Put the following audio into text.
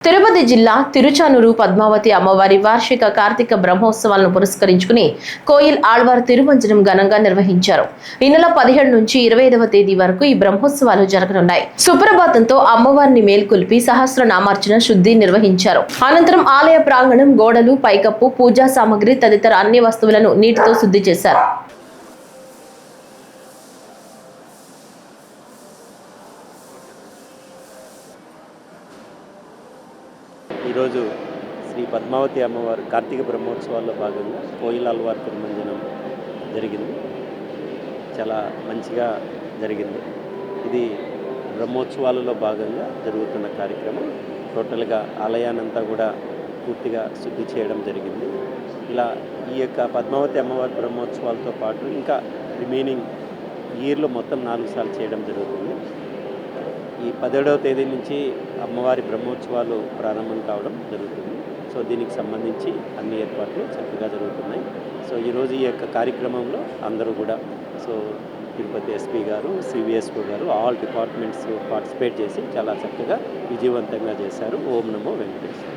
తిరుపతి జిల్లా తిరుచానూరు పద్మావతి అమ్మవారి వార్షిక కార్తీక బ్రహ్మోత్సవాలను పురస్కరించుకుని కోయిల్ ఆళ్వార్ తిరుమంజనం ఘనంగా నిర్వహించారు. ఈ నెల 17 నుంచి 25వ తేదీ వరకు ఈ బ్రహ్మోత్సవాలు జరగనున్నాయి. సుప్రభాతంతో అమ్మవారిని మేల్కొల్పి సహస్రనామార్చన శుద్ధి నిర్వహించారు. అనంతరం ఆలయ ప్రాంగణం, గోడలు, పైకప్పు, పూజా సామగ్రి తదితర అన్ని వస్తువులను నీటితో శుద్ధి చేశారు. ఈరోజు శ్రీ పద్మావతి అమ్మవారి కార్తీక బ్రహ్మోత్సవాల్లో భాగంగా కోయిల్ ఆళ్వార్ తిరుమంజనం జరిగింది. చాలా మంచిగా జరిగింది. ఇది బ్రహ్మోత్సవాలలో భాగంగా జరుగుతున్న కార్యక్రమం. టోటల్గా ఆలయానంతా కూడా పూర్తిగా శుద్ధి చేయడం జరిగింది. ఇలా ఈ యొక్క పద్మావతి అమ్మవారి బ్రహ్మోత్సవాలతో పాటు ఇంకా రిమైనింగ్ ఇయర్లో మొత్తం 4 సార్లు చేయడం జరుగుతుంది. ఈ 17వ తేదీ నుంచి అమ్మవారి బ్రహ్మోత్సవాలు ప్రారంభం కావడం జరుగుతుంది. సో దీనికి సంబంధించి అన్ని ఏర్పాట్లు చక్కగా జరుగుతున్నాయి. సో ఈరోజు ఈ యొక్క కార్యక్రమంలో అందరూ కూడా తిరుపతి ఎస్పీ గారు, సివిఎస్ఓ గారు, ఆల్ డిపార్ట్మెంట్స్ పార్టిసిపేట్ చేసి చాలా చక్కగా విజయవంతంగా చేశారు. ఓం నమో వెంకటేశ్వర.